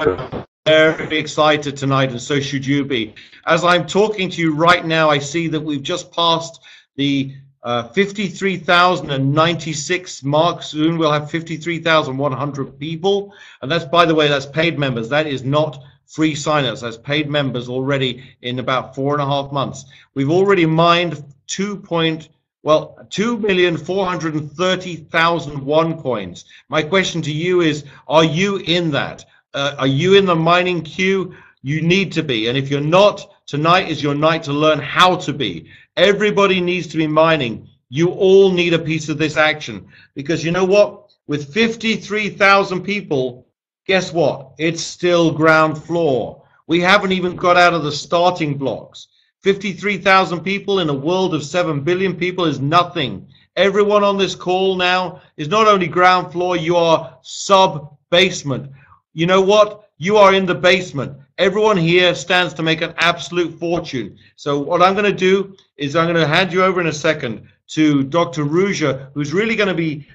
I'm very excited tonight, and so should you be. As I'm talking to you right now, I see that we've just passed the 53,096 mark. Soon we'll have 53,100 people, and that's, by the way, that's paid members. That is not free signups. That's paid members already in about 4.5 months. We've already mined 2,430,000 OneCoins. My question to you is, are you in that? Are you in the mining queue? You need to be. And if you're not, tonight is your night to learn how to be. Everybody needs to be mining. You all need a piece of this action. Because you know what? With 53,000 people, guess what? It's still ground floor. We haven't even got out of the starting blocks. 53,000 people in a world of 7 billion people is nothing. Everyone on this call now is not only ground floor, you are sub-basement. You know what? You are in the basement. Everyone here stands to make an absolute fortune. So what I'm going to do is I'm going to hand you over in a second to Dr. Ruja, who's really going to be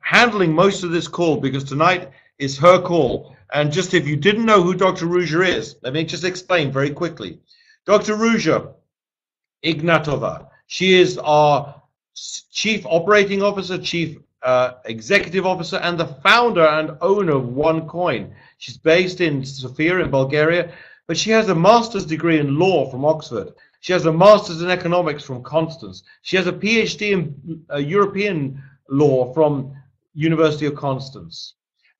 handling most of this call, because tonight is her call. And just if you didn't know who Dr. Ruja is, let me just explain very quickly. Dr. Ruja Ignatova, she is our Chief Operating Officer, Chief Executive Officer, and the founder and owner of OneCoin. She's based in Sofia in Bulgaria, but she has a master's degree in law from Oxford. She has a master's in economics from Constance. She has a PhD in European law from University of Constance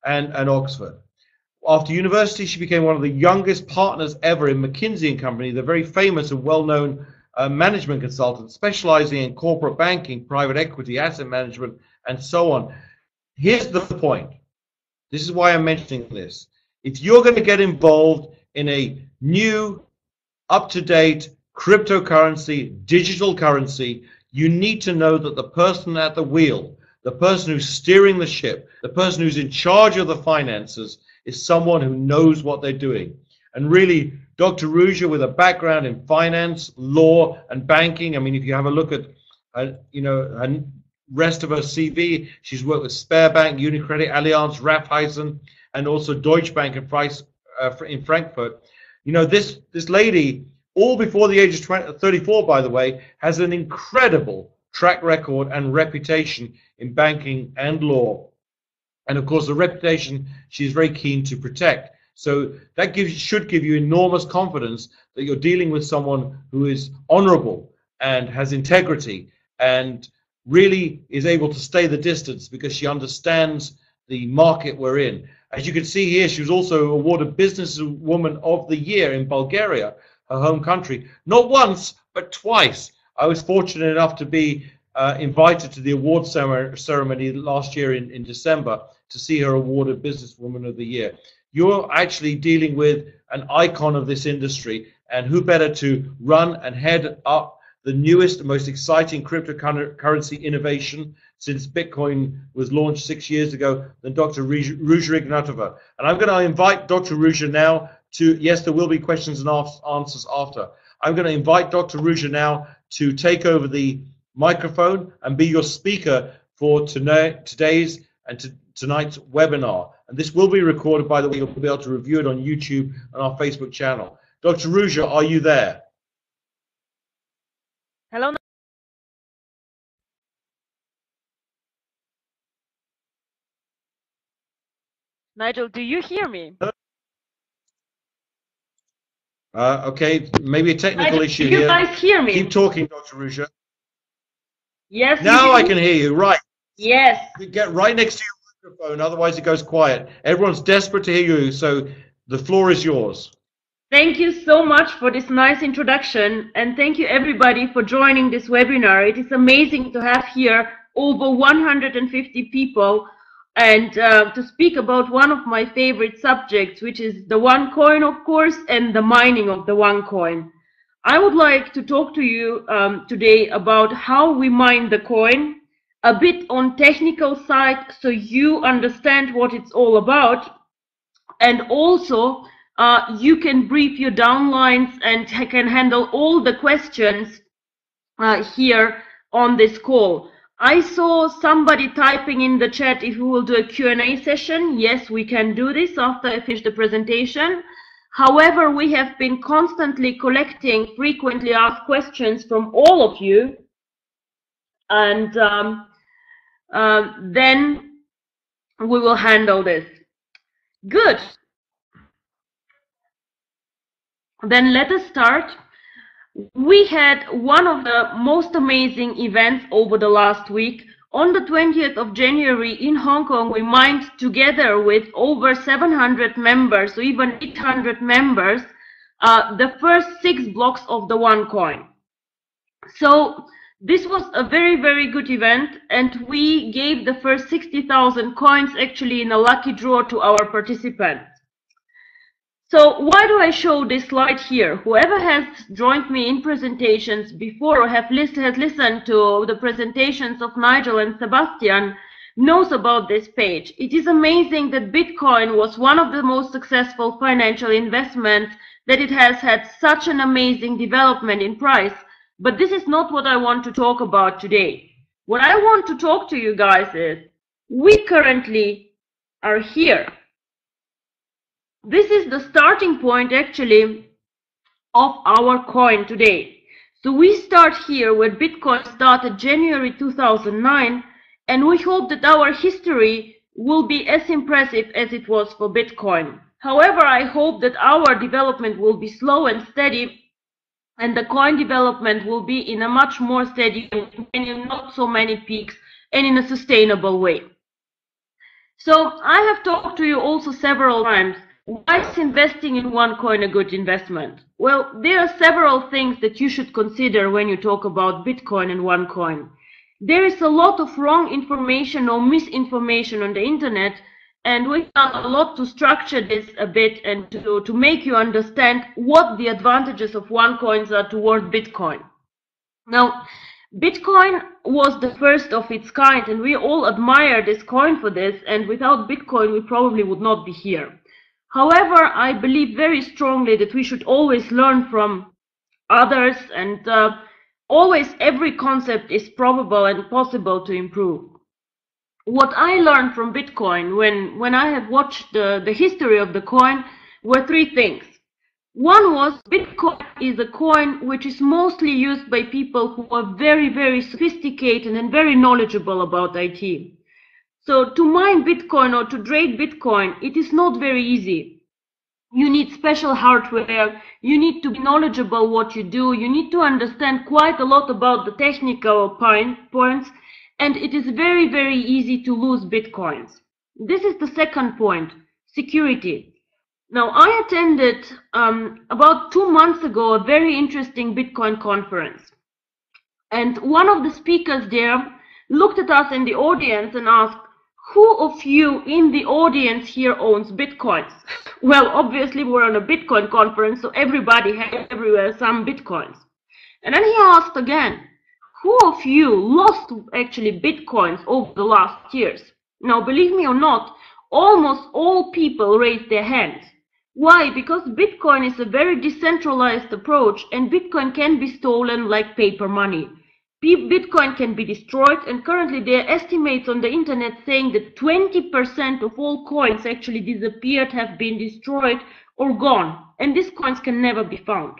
and Oxford. After university, she became one of the youngest partners ever in McKinsey & Company, the very famous and well-known management consultant specializing in corporate banking, private equity, asset management, and so on. Here's the point. This is why I'm mentioning this. If you're going to get involved in a new, up-to-date cryptocurrency, digital currency, you need to know that the person at the wheel, the person who's steering the ship, the person who's in charge of the finances, is someone who knows what they're doing. And really, Dr. Ruja, with a background in finance, law, and banking, I mean, if you have a look at, her rest of her CV, she's worked with Sberbank, UniCredit, Allianz, Raiffeisen, and also Deutsche Bank in Frankfurt. You know, this lady, all before the age of 34, by the way, has an incredible track record and reputation in banking and law. And of course, the reputation she's very keen to protect. So that should give you enormous confidence that you're dealing with someone who is honorable and has integrity and really is able to stay the distance, because she understands the market we're in. As you can see here, she was also awarded Businesswoman of the Year in Bulgaria, her home country, not once, but twice. I was fortunate enough to be invited to the award ceremony last year in December to see her awarded Businesswoman of the Year. You're actually dealing with an icon of this industry, and who better to run and head up the newest, most exciting cryptocurrency innovation since Bitcoin was launched 6 years ago than Dr. Ruja Ignatova. And I'm going to invite Dr. Ruja now to, yes, there will be questions and answers after. I'm going to invite Dr. Ruja now to take over the microphone and be your speaker for today's and tonight's webinar. And this will be recorded, by the way. You'll be able to review it on YouTube and our Facebook channel. Dr. Ruja, are you there? Hello. Nigel, do you hear me? Okay, maybe a technical Nigel, issue do you here. guys hear me? Keep talking, Dr. Ruja. Yes. Now I can hear you, right. Yes. Get right next to your microphone, otherwise it goes quiet. Everyone's desperate to hear you, so the floor is yours. Thank you so much for this nice introduction, and thank you everybody for joining this webinar. It is amazing to have here over 150 people and to speak about one of my favorite subjects, which is the OneCoin, of course, and the mining of the OneCoin. I would like to talk to you today about how we mine the coin, a bit on technical side so you understand what it's all about, and also you can brief your downlines and can handle all the questions here on this call. I saw somebody typing in the chat if we will do a Q&A session. Yes, we can do this after I finish the presentation. However, we have been constantly collecting frequently asked questions from all of you. And then we will handle this. Good. Then let us start. We had one of the most amazing events over the last week. On the 20th of January in Hong Kong, we mined together with over 700 members, or even 800 members, the first 6 blocks of the OneCoin. So this was a very, very good event, and we gave the first 60,000 coins actually in a lucky draw to our participants. So why do I show this slide here? Whoever has joined me in presentations before or has listened to the presentations of Nigel and Sebastian knows about this page. It is amazing that Bitcoin was one of the most successful financial investments, that it has had such an amazing development in price. But this is not what I want to talk about today. What I want to talk to you guys is, we currently are here. This is the starting point actually of our coin today. So we start here where Bitcoin started January 2009, and we hope that our history will be as impressive as it was for Bitcoin. However, I hope that our development will be slow and steady, and the coin development will be in a much more steady and in not so many peaks and in a sustainable way. So I have talked to you also several times. Why is investing in OneCoin a good investment? Well, there are several things that you should consider when you talk about Bitcoin and OneCoin. There is a lot of wrong information or misinformation on the internet, and we've done a lot to structure this a bit and to make you understand what the advantages of OneCoins are toward Bitcoin. Now, Bitcoin was the first of its kind, and we all admire this coin for this, and without Bitcoin we probably would not be here. However, I believe very strongly that we should always learn from others, and always every concept is probable and possible to improve. What I learned from Bitcoin when I have watched the history of the coin were 3 things. One was, Bitcoin is a coin which is mostly used by people who are very, very sophisticated and very knowledgeable about IT. So to mine Bitcoin or to trade Bitcoin, it is not very easy. You need special hardware, you need to be knowledgeable what you do, you need to understand quite a lot about the technical points, and it is very, very easy to lose Bitcoins. This is the second point, security. Now, I attended about 2 months ago a very interesting Bitcoin conference. And one of the speakers there looked at us in the audience and asked, who of you in the audience here owns Bitcoins? Well, obviously we're on a Bitcoin conference, so everybody had everywhere some Bitcoins. And then he asked again, who of you lost actually Bitcoins over the last years? Now, believe me or not, almost all people raised their hands. Why? Because Bitcoin is a very decentralized approach, and Bitcoin can be stolen like paper money. Bitcoin can be destroyed, and currently there are estimates on the internet saying that 20% of all coins actually disappeared, have been destroyed or gone, and these coins can never be found.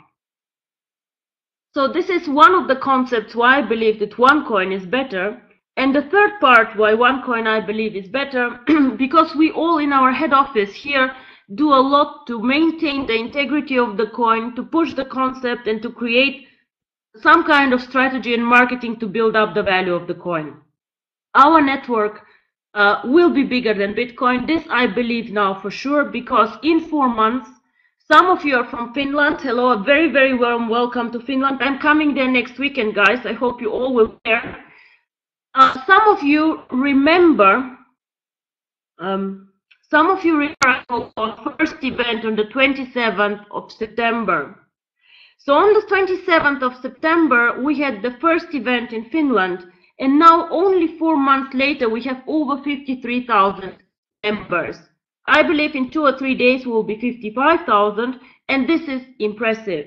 So this is one of the concepts why I believe that OneCoin is better. And the third part why OneCoin I believe is better, because we all in our head office here do a lot to maintain the integrity of the coin, to push the concept, and to create some kind of strategy and marketing to build up the value of the coin. Our network will be bigger than Bitcoin. This I believe now for sure, because in 4 months, some of you are from Finland. Hello, a very, very warm welcome to Finland. I'm coming there next weekend, guys. I hope you all will be there. Some of you remember our first event on the 27th of September. So on the 27th of September, we had the first event in Finland, and now only 4 months later, we have over 53,000 members. I believe in 2 or 3 days we will be 55,000, and this is impressive.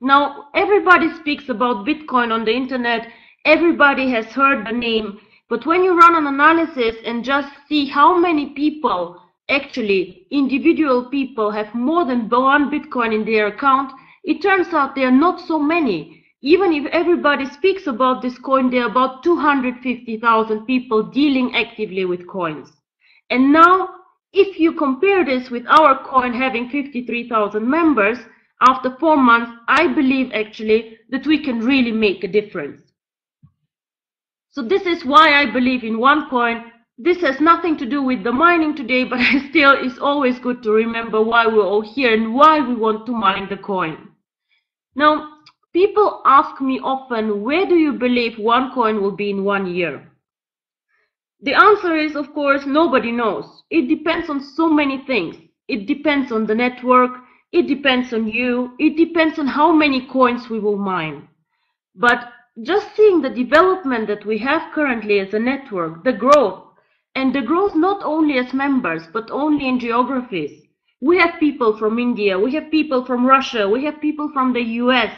Now, everybody speaks about Bitcoin on the internet. Everybody has heard the name, but when you run an analysis and just see how many people, actually individual people, have more than one Bitcoin in their account, it turns out there are not so many. Even if everybody speaks about this coin, there are about 250,000 people dealing actively with coins. And now, if you compare this with our coin having 53,000 members, after 4 months, I believe actually that we can really make a difference. So this is why I believe in OneCoin. This has nothing to do with the mining today, but still it's always good to remember why we're all here and why we want to mine the coin. Now, people ask me often, where do you believe OneCoin will be in 1 year? The answer is, of course, nobody knows. It depends on so many things. It depends on the network, it depends on you, it depends on how many coins we will mine. But just seeing the development that we have currently as a network, the growth, and the growth not only as members, but only in geographies. We have people from India, we have people from Russia, we have people from the US,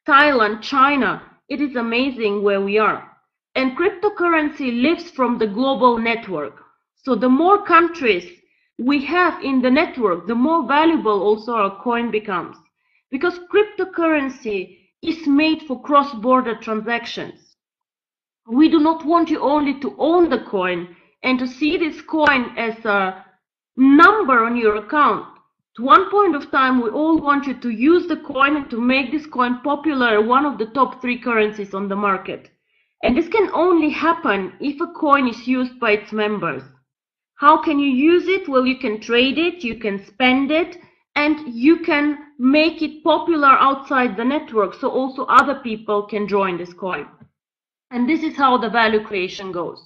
Thailand, China. It is amazing where we are. And cryptocurrency lives from the global network. So the more countries we have in the network, the more valuable also our coin becomes. Because cryptocurrency is made for cross-border transactions. We do not want you only to own the coin and to see this coin as a number on your account. At one point of time, we all want you to use the coin and to make this coin popular, one of the top 3 currencies on the market. And this can only happen if a coin is used by its members. How can you use it? Well, you can trade it, you can spend it, and you can make it popular outside the network, so also other people can join this coin. And this is how the value creation goes.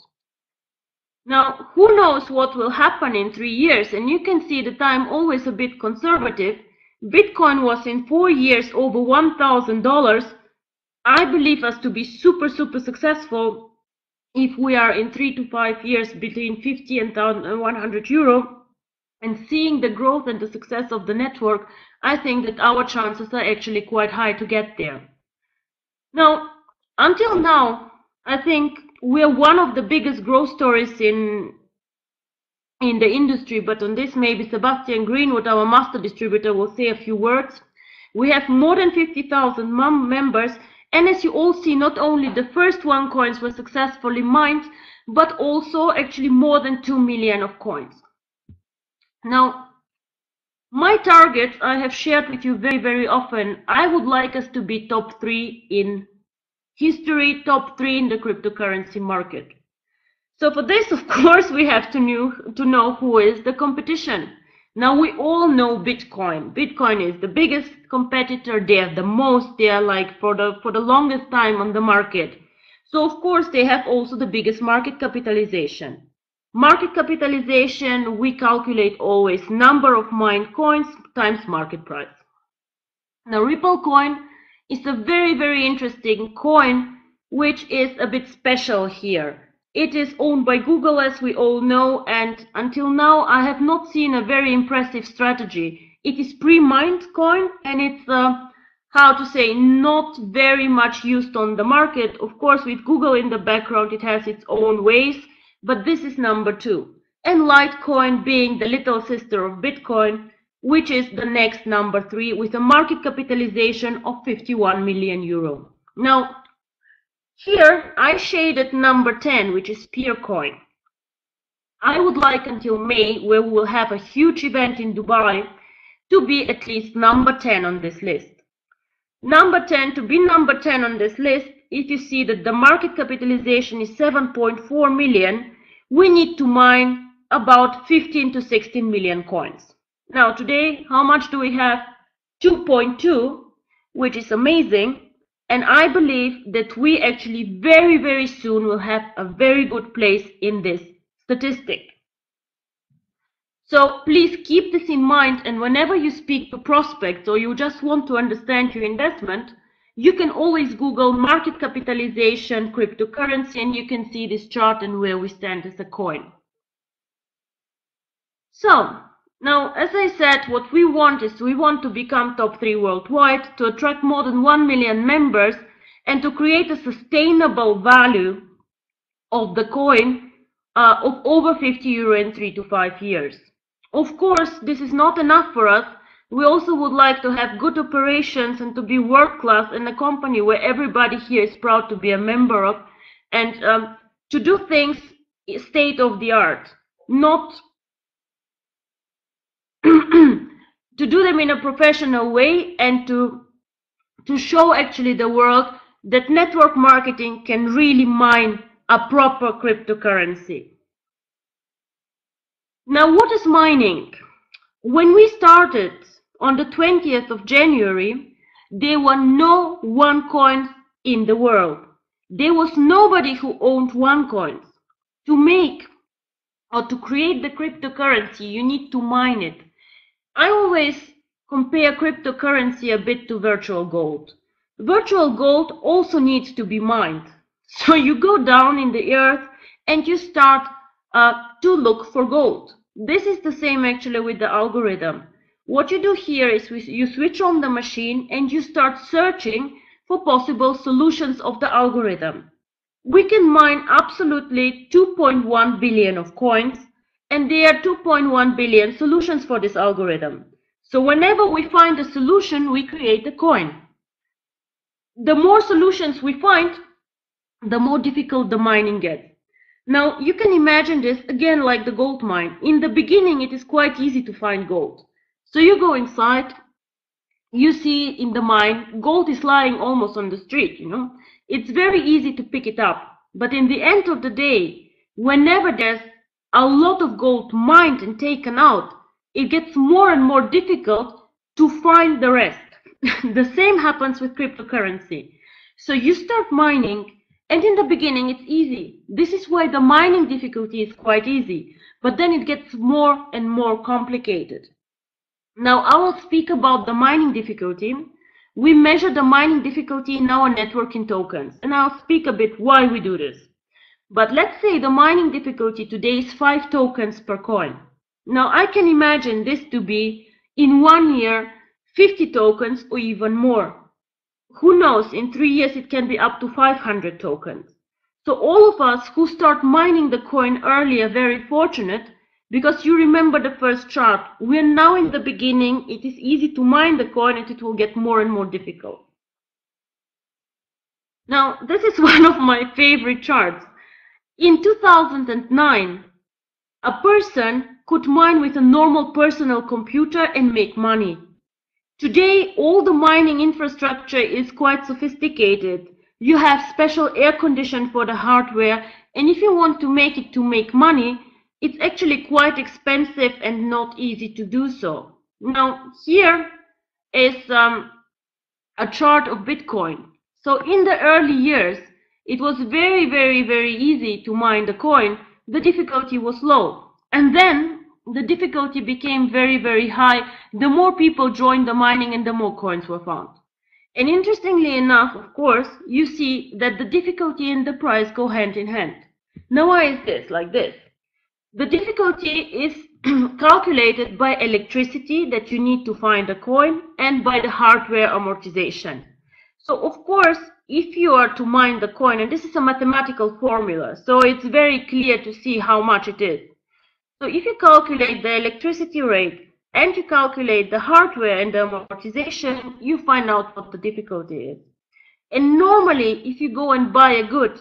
Now, who knows what will happen in 3 years? And you can see that I'm always a bit conservative. Bitcoin was in 4 years over $1,000. I believe us to be super successful if we are in 3 to 5 years between 50 and 100 euro. And seeing the growth and the success of the network, I think that our chances are actually quite high to get there. Now, until now, I think we're one of the biggest growth stories in the industry, but on this maybe Sebastian Greenwood, our master distributor, will say a few words. We have more than 50,000 members, and as you all see, not only the first OneCoins were successfully mined, but also actually more than 2 million of coins. Now, my target I have shared with you very often. I would like us to be top 3 in history, top 3 in the cryptocurrency market. So for this, of course, we have to know who is the competition. Now, we all know Bitcoin. Bitcoin is the biggest competitor. They are the most. They are like for the longest time on the market. So of course, they have also the biggest market capitalization. Market capitalization, we calculate always number of mined coins times market price. Now, Ripple coin is a very interesting coin, which is a bit special here. It is owned by Google, as we all know, and until now I have not seen a very impressive strategy. It is pre-mined coin, and it's how to say, not very much used on the market. Of course, with Google in the background, it has its own ways, but this is number 2. And Litecoin being the little sister of Bitcoin, which is the next number 3 with a market capitalization of 51 million euro. Now, here I shaded number 10, which is Peercoin. I would like until May, where we will have a huge event in Dubai, to be at least number 10 on this list. Number 10, to be number 10 on this list, if you see that the market capitalization is 7.4 million, we need to mine about 15 to 16 million coins. Now today, how much do we have? 2.2, which is amazing. And I believe that we actually very soon will have a very good place in this statistic. So please keep this in mind, and whenever you speak to prospects or you just want to understand your investment, you can always Google market capitalization, cryptocurrency, and you can see this chart and where we stand as a coin. So now, as I said, what we want is we want to become top 3 worldwide, to attract more than 1 million members, and to create a sustainable value of the coin of over 50 euro in 3 to 5 years. Of course, this is not enough for us. We also would like to have good operations and to be world class in a company where everybody here is proud to be a member of, and to do things state of the art, not to do them in a professional way, and to show actually the world that network marketing can really mine a proper cryptocurrency. Now, what is mining? When we started on the 20th of January, there were no OneCoins in the world. There was nobody who owned OneCoins. To make or to create the cryptocurrency, you need to mine it. I always compare cryptocurrency a bit to virtual gold. Virtual gold also needs to be mined. So you go down in the earth and you start to look for gold. This is the same actually with the algorithm. What you do here is you switch on the machine and you start searching for possible solutions of the algorithm. We can mine absolutely 2.1 billion of coins, and there are 2.1 billion solutions for this algorithm. So whenever we find a solution, we create a coin. The more solutions we find, the more difficult the mining gets. Now, you can imagine this again like the gold mine. In the beginning, it is quite easy to find gold. So you go inside, you see in the mine, gold is lying almost on the street, you know. It's very easy to pick it up. But in the end of the day, whenever there's a lot of gold mined and taken out, it gets more and more difficult to find the rest. The same happens with cryptocurrency. So you start mining, and in the beginning it's easy. This is why the mining difficulty is quite easy, but then it gets more and more complicated. Now I will speak about the mining difficulty. We measure the mining difficulty in our network in tokens, and I'll speak a bit why we do this. But let's say the mining difficulty today is 5 tokens per coin. Now I can imagine this to be, in 1 year, 50 tokens or even more. Who knows, in 3 years it can be up to 500 tokens. So all of us who start mining the coin early are very fortunate, because you remember the first chart. We are now in the beginning. It is easy to mine the coin, and it will get more and more difficult. Now, this is one of my favorite charts. In 2009, a person could mine with a normal personal computer and make money. Today, all the mining infrastructure is quite sophisticated. You have special air condition for the hardware, and if you want to make money, it's actually quite expensive and not easy to do so. Now, here is a chart of Bitcoin. So in the early years, it was very, very, very easy to mine the coin. The difficulty was low. And then the difficulty became very, very high. The more people joined the mining and the more coins were found. And interestingly enough, of course, you see that the difficulty and the price go hand in hand. Now why is this like this? The difficulty is calculated by electricity that you need to find a coin and by the hardware amortization. So of course, if you are to mine the coin, and this is a mathematical formula, so it's very clear to see how much it is. So if you calculate the electricity rate and you calculate the hardware and the amortization, you find out what the difficulty is. And normally, if you go and buy a good,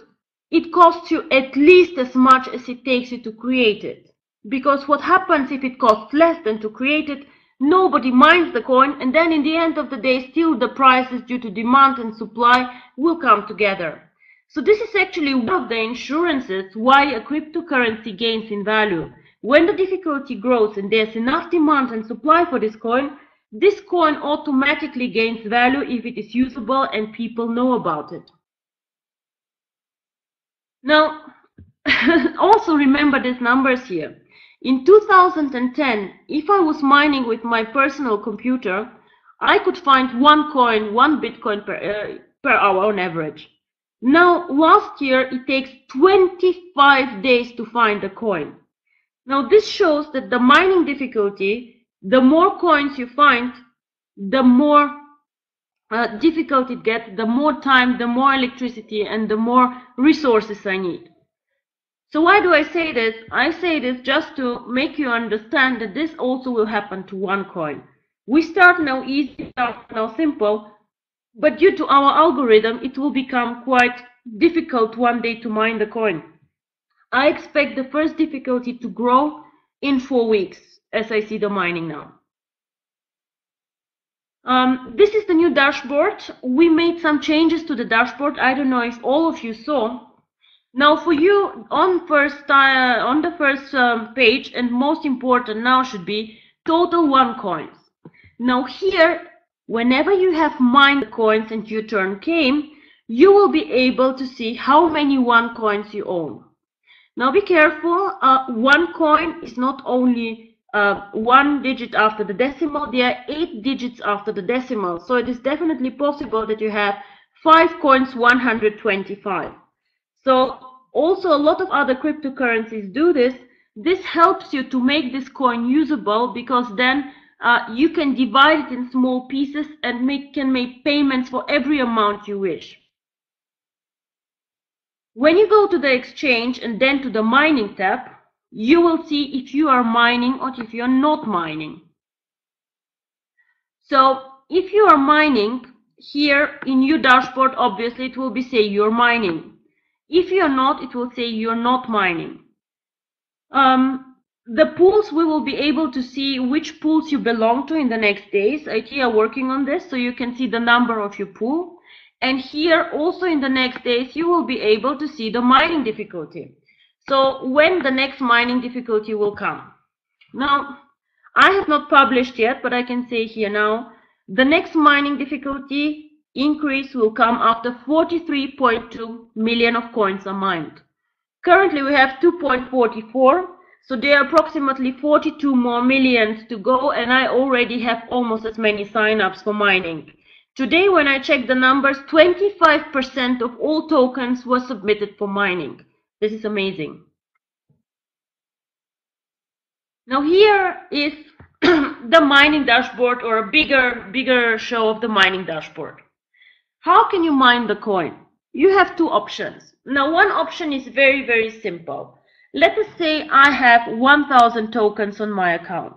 it costs you at least as much as it takes you to create it. Because what happens if it costs less than to create it? Nobody mines the coin, and then in the end of the day, still the prices due to demand and supply will come together. So this is actually one of the insurances why a cryptocurrency gains in value. When the difficulty grows and there's enough demand and supply for this coin automatically gains value if it is usable and people know about it. Now, also remember these numbers here. In 2010, if I was mining with my personal computer, I could find 1 coin, 1 Bitcoin per hour on average. Now, last year, it takes 25 days to find a coin. Now, this shows that the mining difficulty, the more coins you find, the more difficult it gets, the more time, the more electricity, and the more resources I need. So why do I say this? I say this just to make you understand that this also will happen to OneCoin. We start now easy, start now simple, but due to our algorithm, it will become quite difficult one day to mine the coin. I expect the first difficulty to grow in 4 weeks as I see the mining now. This is the new dashboard. We made some changes to the dashboard. I don't know if all of you saw. Now for you on the first page, and most important now should be total OneCoins. Now here, whenever you have mined the coins and your turn came, you will be able to see how many OneCoins you own. Now be careful, OneCoin is not only 1 digit after the decimal, there are 8 digits after the decimal. So it is definitely possible that you have 5 coins 125. So also a lot of other cryptocurrencies do this. This helps you to make this coin usable, because then you can divide it in small pieces and can make payments for every amount you wish. When you go to the exchange and then to the mining tab, you will see if you are mining or if you are not mining. So if you are mining, here in your dashboard, obviously it will be say you're mining. If you're not, it will say you're not mining. The pools, we will be able to see which pools you belong to in the next days. IT are working on this, so you can see the number of your pool. And here also in the next days, you will be able to see the mining difficulty. So when the next mining difficulty will come. Now, I have not published yet, but I can say here now, the next mining difficulty increase will come after 43.2 million of coins are mined. Currently we have 2.44, so there are approximately 42 more millions to go, and I already have almost as many sign-ups for mining. Today when I checked the numbers, 25% of all tokens were submitted for mining. This is amazing. Now here is the mining dashboard, or a bigger show of the mining dashboard. How can you mine the coin? You have two options. Now one option is very, very simple. Let us say I have 1,000 tokens on my account.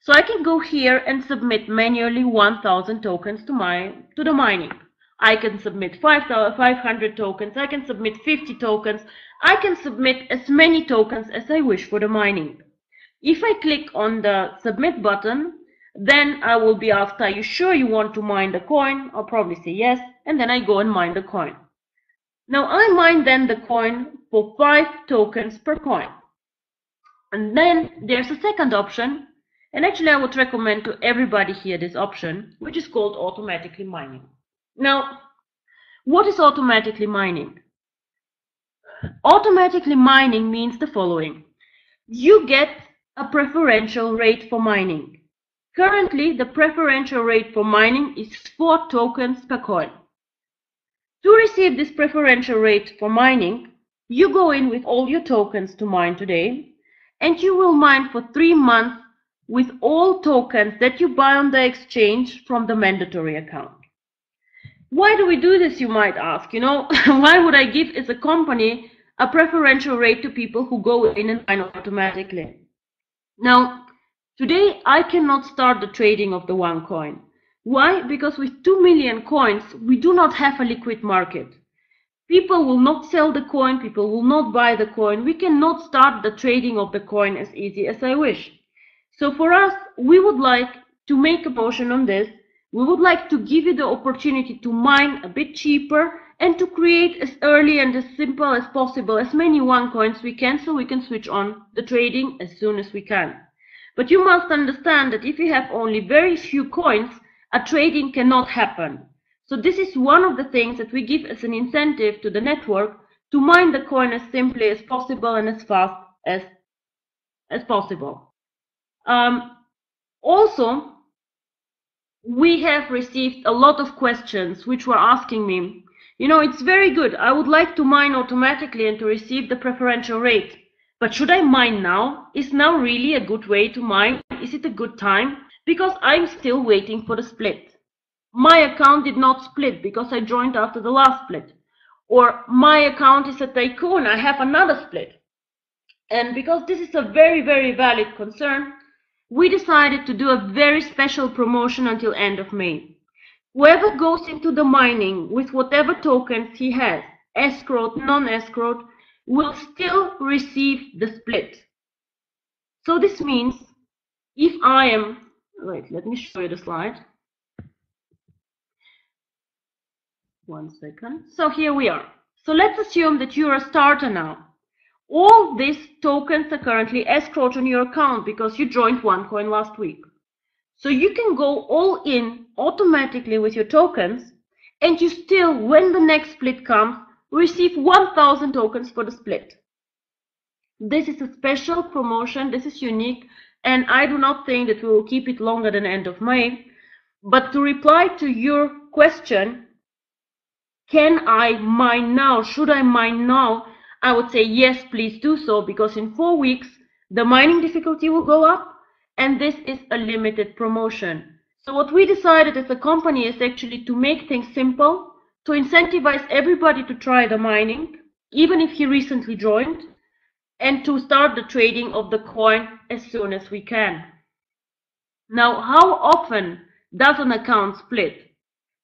So I can go here and submit manually 1,000 tokens to the mining. I can submit 500 tokens, I can submit 50 tokens, I can submit as many tokens as I wish for the mining. If I click on the submit button, then I will be asked, are you sure you want to mine the coin? I'll probably say yes, and then I go and mine the coin. Now I mine then the coin for 5 tokens per coin. And then there's a second option, and actually I would recommend to everybody here this option, which is called automatically mining. Now, what is automatically mining? Automatically mining means the following. You get a preferential rate for mining. Currently, the preferential rate for mining is 4 tokens per coin. To receive this preferential rate for mining, you go in with all your tokens to mine today, and you will mine for 3 months with all tokens that you buy on the exchange from the mandatory account. Why do we do this, you might ask? You know, why would I give as a company a preferential rate to people who go in and mine automatically? Now, today I cannot start the trading of the OneCoin. Why? Because with 2 million coins, we do not have a liquid market. People will not sell the coin, people will not buy the coin. We cannot start the trading of the coin as easy as I wish. So for us, we would like to make a motion on this. We would like to give you the opportunity to mine a bit cheaper and to create as early and as simple as possible as many OneCoins we can, so we can switch on the trading as soon as we can. But you must understand that if you have only very few coins, a trading cannot happen. So this is one of the things that we give as an incentive to the network to mine the coin as simply as possible and as fast as possible. Also, we have received a lot of questions which were asking me, you know, it's very good, I would like to mine automatically and to receive the preferential rate, but should I mine now? Is now really a good way to mine? Is it a good time? Because I'm still waiting for the split. my account did not split because I joined after the last split. Or my account is a tycoon, I have another split. And because this is a very, very valid concern, we decided to do a very special promotion until end of May. Whoever goes into the mining with whatever tokens he has, escrowed, non-escrowed, will still receive the split. So this means if I am, wait, let me show you the slide. One second. So here we are. So let's assume that you're a starter now. All these tokens are currently escrowed on your account because you joined OneCoin last week. So you can go all in automatically with your tokens, and you still, when the next split comes, receive 1,000 tokens for the split. This is a special promotion, this is unique, and I do not think that we will keep it longer than end of May. But to reply to your question, can I mine now? Should I mine now? I would say yes, please do so, because in 4 weeks, the mining difficulty will go up, and this is a limited promotion. So what we decided as a company is actually to make things simple, to incentivize everybody to try the mining, even if he recently joined, and to start the trading of the coin as soon as we can. Now, how often does an account split?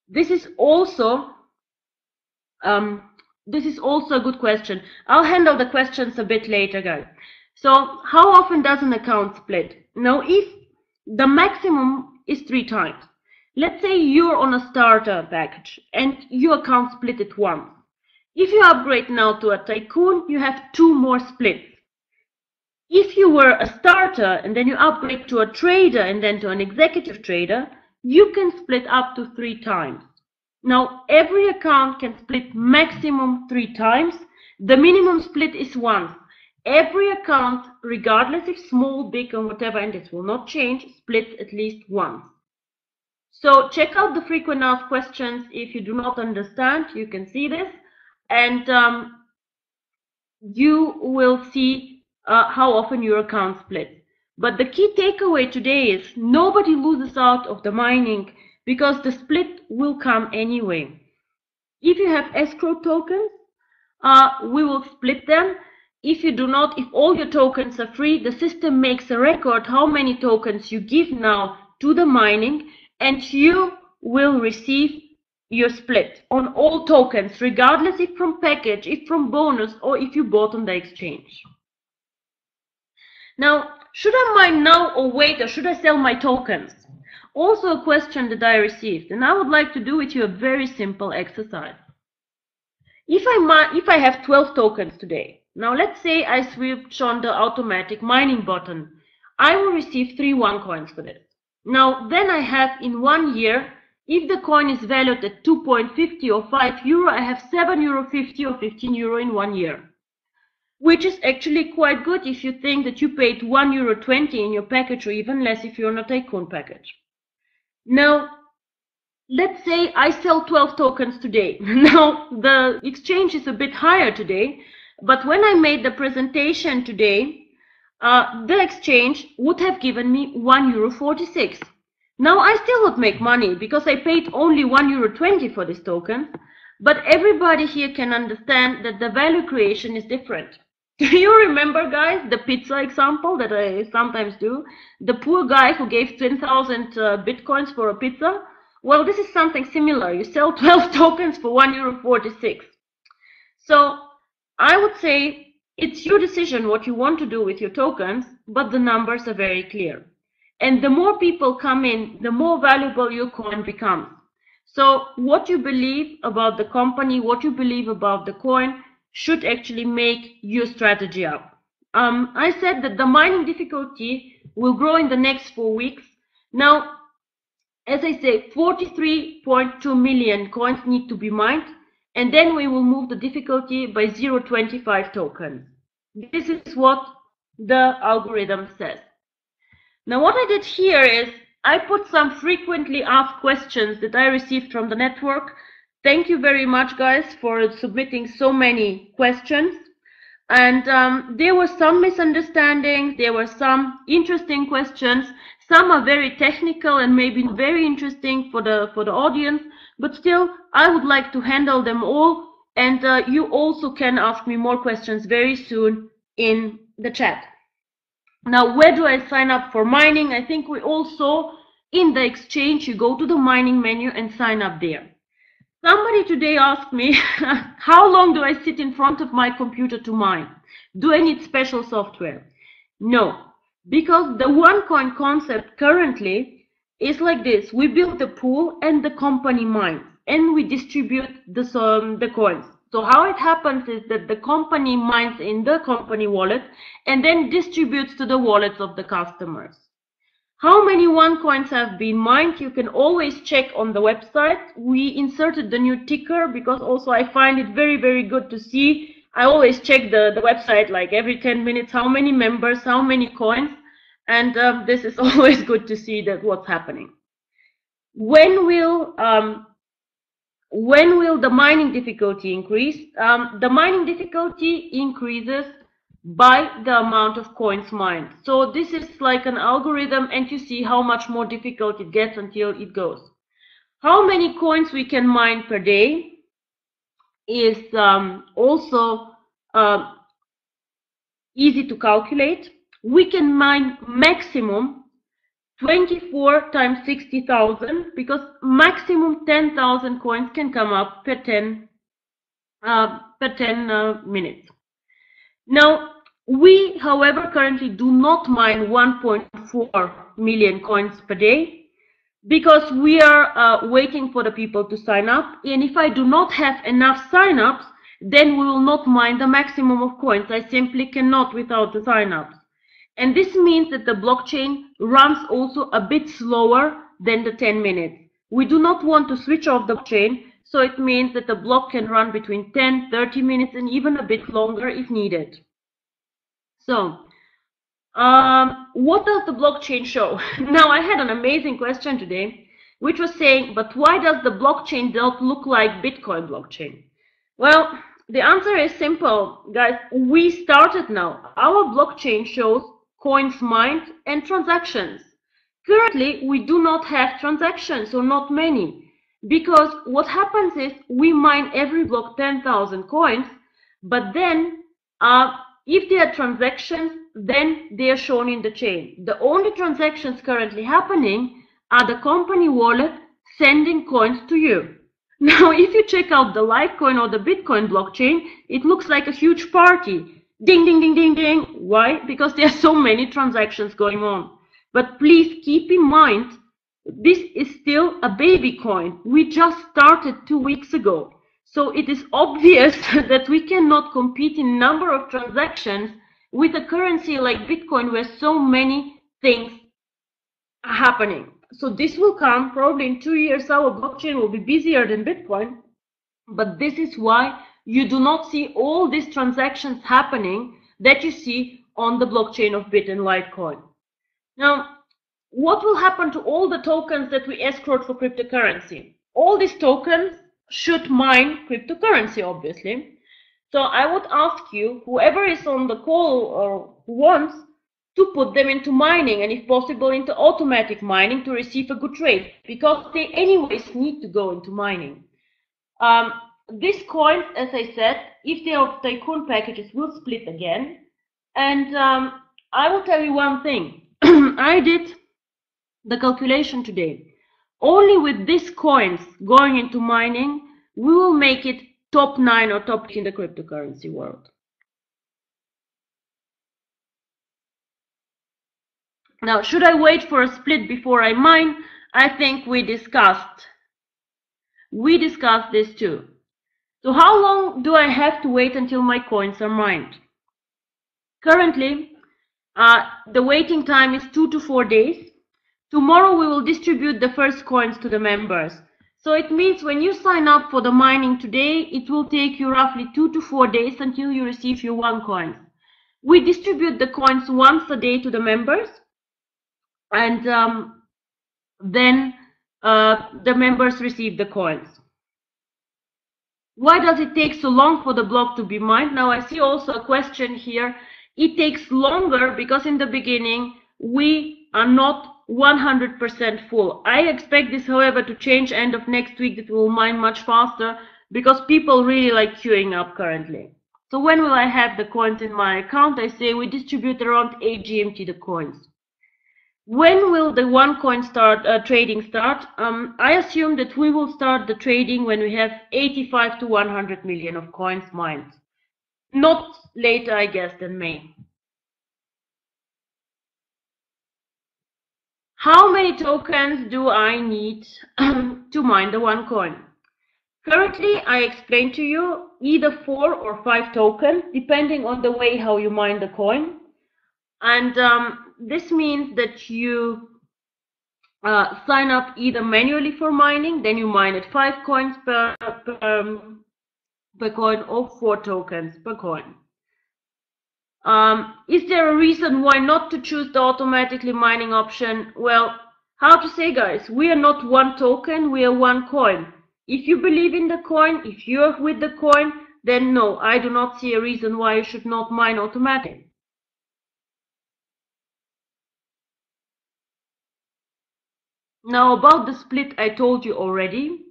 This is also a good question. I'll handle the questions a bit later, guys. So how often does an account split? Now, if the maximum is 3 times, let's say you're on a starter package and your account split it once. If you upgrade now to a tycoon, you have 2 more splits. If you were a starter and then you upgrade to a trader and then to an executive trader, you can split up to 3 times. Now, every account can split maximum 3 times. The minimum split is once. Every account, regardless if small, big, or whatever, and this will not change, splits at least once. So check out the frequent asked questions. If you do not understand, you can see this, and you will see how often your account splits. But the key takeaway today is nobody loses out of the mining, because the split will come anyway. If you have escrow tokens, we will split them. If you do not, if all your tokens are free, the system makes a record how many tokens you give now to the mining, and you will receive your split on all tokens, regardless if from package, if from bonus, or if you bought on the exchange. Now, should I mine now or wait, or should I sell my tokens? Also a question that I received, and I would like to do with you a very simple exercise. If I have 12 tokens today, now let's say I switch on the automatic mining button, I will receive 3 OneCoins for this. Now then I have in 1 year, if the coin is valued at 2.50 or 5 euro, I have 7.50 euro or 15 euro in 1 year. Which is actually quite good if you think that you paid 1.20 euro in your package, or even less if you're on a tycoon package. Now, let's say I sell 12 tokens today. Now, the exchange is a bit higher today, but when I made the presentation today, the exchange would have given me 1.46 euro. Now, I still would make money because I paid only 1.20 euro for this token, but everybody here can understand that the value creation is different. Do you remember, guys, the pizza example that I sometimes do? The poor guy who gave 10,000 bitcoins for a pizza? Well, this is something similar. You sell 12 tokens for 1.46 euro. So I would say it's your decision what you want to do with your tokens, but the numbers are very clear. And the more people come in, the more valuable your coin becomes. So what you believe about the company, what you believe about the coin, should actually make your strategy up. I said that the mining difficulty will grow in the next 4 weeks. Now, as I say, 43.2 million coins need to be mined, and then we will move the difficulty by 0.25 tokens. This is what the algorithm says. Now, what I did here is I put some frequently asked questions that I received from the network. Thank you very much, guys, for submitting so many questions. And there were some misunderstandings, there were some interesting questions. Some are very technical and maybe very interesting for the audience, but still I would like to handle them all. And you also can ask me more questions very soon in the chat. Now, where do I sign up for mining? I think we all saw in the exchange, you go to the mining menu and sign up there. Somebody today asked me, how long do I sit in front of my computer to mine? Do I need special software? No, because the OneCoin concept currently is like this. We build the pool and the company mines, and we distribute the coins. So how it happens is that the company mines in the company wallet and then distributes to the wallets of the customers. How many OneCoins have been mined? You can always check on the website. We inserted the new ticker because also I find it very, very good to see. I always check the website like every 10 minutes, how many members, how many coins. And this is always good to see that what's happening. When will the mining difficulty increase? The mining difficulty increases by the amount of coins mined. So this is like an algorithm, and you see how much more difficult it gets until it goes. How many coins we can mine per day is also easy to calculate. We can mine maximum 24 times 60,000 because maximum 10,000 coins can come up per 10 minutes. Now, we, however, currently do not mine 1.4 million coins per day because we are waiting for the people to sign up. And if I do not have enough sign-ups, then we will not mine the maximum of coins. I simply cannot without the sign-ups. And this means that the blockchain runs also a bit slower than the 10 minutes. We do not want to switch off the blockchain, so it means that the block can run between 10, 30 minutes and even a bit longer if needed. So, what does the blockchain show? Now, I had an amazing question today, which was saying, but why does the blockchain not look like Bitcoin blockchain? Well, the answer is simple, guys. We started now. Our blockchain shows coins mined and transactions. Currently, we do not have transactions, or not many, because what happens is we mine every block 10,000 coins, but then if there are transactions, then they are shown in the chain. The only transactions currently happening are the company wallet sending coins to you. Now, if you check out the Litecoin or the Bitcoin blockchain, it looks like a huge party. Ding, ding, ding, ding, ding. Why? Because there are so many transactions going on. But please keep in mind, this is still a baby coin. We just started 2 weeks ago. So it is obvious that we cannot compete in number of transactions with a currency like Bitcoin where so many things are happening. So this will come probably in 2 years. Our blockchain will be busier than Bitcoin. But this is why you do not see all these transactions happening that you see on the blockchain of Bit and Litecoin. Now, what will happen to all the tokens that we escrowed for cryptocurrency? All these tokens should mine cryptocurrency, obviously. So I would ask you, whoever is on the call or who wants, to put them into mining, and if possible into automatic mining to receive a good rate, because they anyways need to go into mining. These coins, as I said, if they are Tycoon packages, will split again. And I will tell you one thing. I did the calculation today. Only with these coins going into mining, we will make it top 9 or top 10 in the cryptocurrency world. Now, should I wait for a split before I mine? I think we discussed this too. So how long do I have to wait until my coins are mined? Currently, the waiting time is 2 to 4 days. Tomorrow we will distribute the first coins to the members. So it means when you sign up for the mining today, it will take you roughly 2 to 4 days until you receive your OneCoin. We distribute the coins once a day to the members, and then the members receive the coins. Why does it take so long for the block to be mined? Now I see also a question here. It takes longer because in the beginning we are not 100% full. I expect this, however, to change end of next week, that we will mine much faster because people really like queuing up currently. So when will I have the coins in my account? I say we distribute around 8 GMT the coins. When will the OneCoin trading start? I assume that we will start the trading when we have 85 to 100 million of coins mined. Not later, I guess, than May. How many tokens do I need to mine the OneCoin? Currently, I explained to you either 4 or 5 tokens, depending on the way how you mine the coin. And this means that you sign up either manually for mining, then you mine at 5 coins per coin, or 4 tokens per coin. Is there a reason why not to choose the automatically mining option? Well, how to say, guys, we are not one token, we are one coin. If you believe in the coin, if you're with the coin, then no, I do not see a reason why you should not mine automatically. Now, about the split, I told you already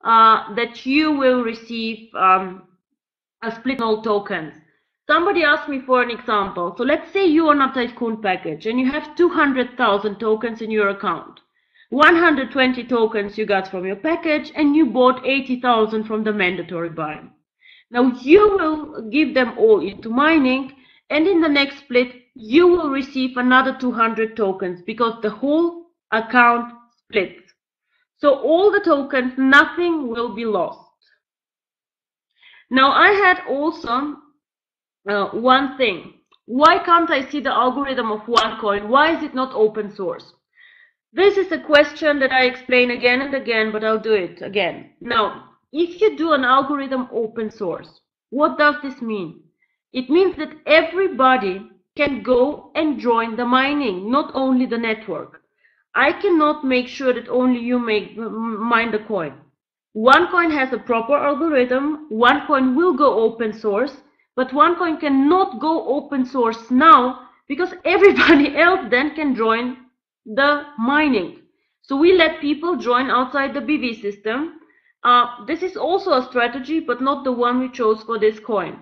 that you will receive a split in all tokens. Somebody asked me for an example. So let's say you are on a Tycoon package and you have 200,000 tokens in your account. 120 tokens you got from your package, and you bought 80,000 from the mandatory buy. Now you will give them all into mining, and in the next split you will receive another 200 tokens because the whole account splits. So all the tokens, nothing will be lost. Now I had also one thing. Why can't I see the algorithm of OneCoin? Why is it not open source? This is a question that I explain again and again, but I'll do it again. Now, if you do an algorithm open source, what does this mean? It means that everybody can go and join the mining, not only the network. I cannot make sure that only you mine the coin. OneCoin has a proper algorithm. OneCoin will go open source, but OneCoin cannot go open source now because everybody else then can join the mining. So we let people join outside the BV system. This is also a strategy, but not the one we chose for this coin.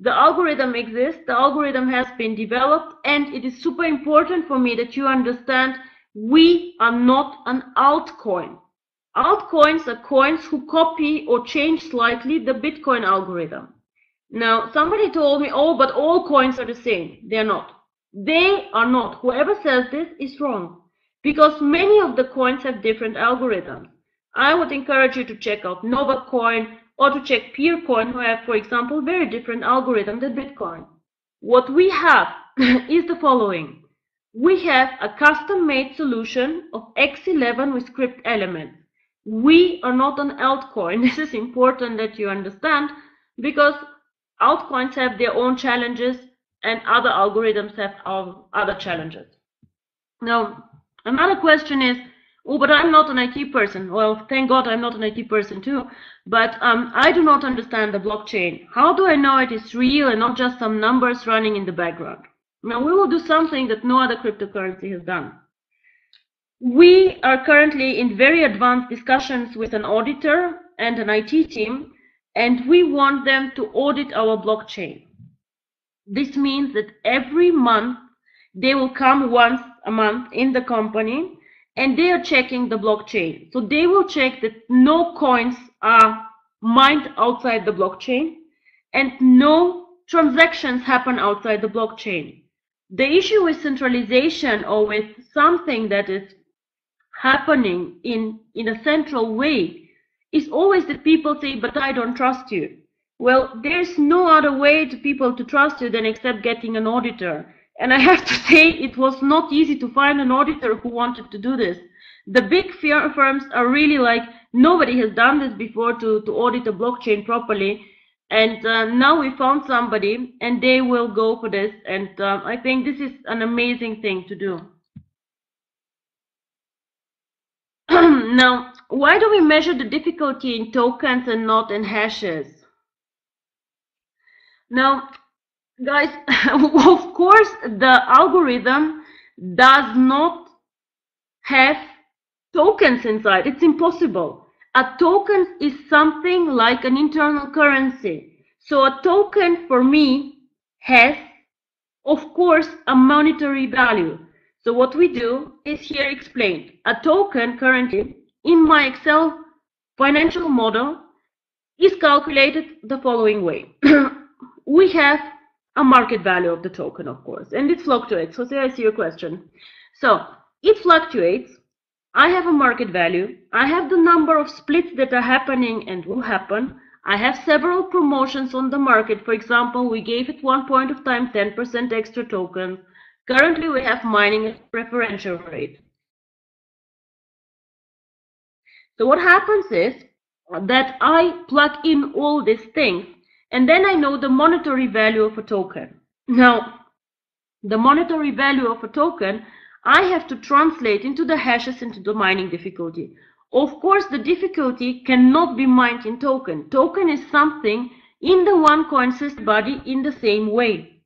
The algorithm exists, the algorithm has been developed, and it is super important for me that you understand we are not an altcoin. Altcoins are coins who copy or change slightly the Bitcoin algorithm. Now, somebody told me, oh, but all coins are the same. They are not. They are not. Whoever says this is wrong, because many of the coins have different algorithms. I would encourage you to check out NovaCoin or to check Peercoin, who have, for example, very different algorithm than Bitcoin. What we have is the following. We have a custom-made solution of X11 with script elements. We are not an altcoin. This is important that you understand, because altcoins have their own challenges and other algorithms have other challenges. Now, another question is, oh, but I'm not an IT person. Well, thank God I'm not an IT person too, but I do not understand the blockchain. How do I know it is real and not just some numbers running in the background? Now, we will do something that no other cryptocurrency has done. We are currently in very advanced discussions with an auditor and an IT team, and we want them to audit our blockchain. This means that every month they will come once a month in the company and they are checking the blockchain. So they will check that no coins are mined outside the blockchain and no transactions happen outside the blockchain. The issue with centralization or with something that is happening in a central way is always that people say, but I don't trust you. Well, there's no other way to people to trust you than except getting an auditor. And I have to say, it was not easy to find an auditor who wanted to do this. The big firms are really like, nobody has done this before to audit a blockchain properly. And now we found somebody and they will go for this. And I think this is an amazing thing to do. Now, why do we measure the difficulty in tokens and not in hashes? Now, guys, of course, the algorithm does not have tokens inside. It's impossible. A token is something like an internal currency. So a token for me has, of course, a monetary value. So what we do is here explained. A token currently in my Excel financial model is calculated the following way. We have a market value of the token, of course, and it fluctuates. So say I see your question. So it fluctuates. I have a market value. I have the number of splits that are happening and will happen. I have several promotions on the market. For example, we gave at one point of time 10% extra tokens. Currently, we have mining at preferential rate. So what happens is that I plug in all these things, and then I know the monetary value of a token. Now, the monetary value of a token, I have to translate into the hashes into the mining difficulty. Of course, the difficulty cannot be mined in token. Token is something in the OneCoin system body in the same way.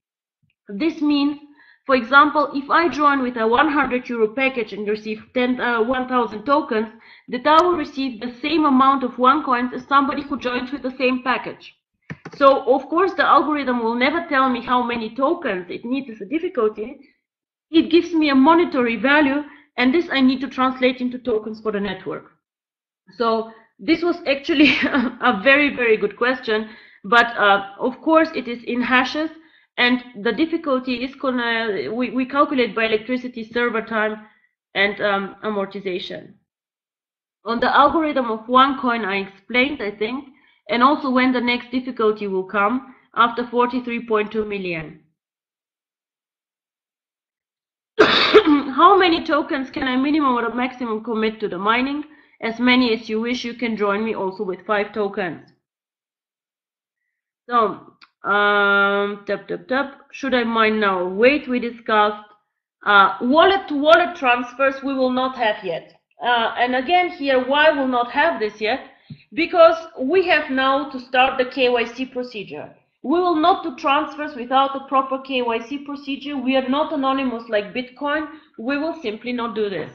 This means, for example, if I join with a 100 euro package and receive 1,000 tokens, that I will receive the same amount of OneCoins as somebody who joins with the same package. So, of course, the algorithm will never tell me how many tokens it needs as a difficulty. It gives me a monetary value, and this I need to translate into tokens for the network. So this was actually a very, very good question, but of course it is in hashes, and the difficulty is we calculate by electricity, server time, and amortization. On the algorithm of OneCoin I explained, I think, and also when the next difficulty will come after 43.2 million. How many tokens can I minimum or maximum commit to the mining? As many as you wish. You can join me also with 5 tokens. So, should I mine now? Wait, we discussed. Wallet to wallet transfers we will not have yet. And again here, why will not have this yet? Because we have now to start the KYC procedure. We will not do transfers without a proper KYC procedure. We are not anonymous like Bitcoin. We will simply not do this.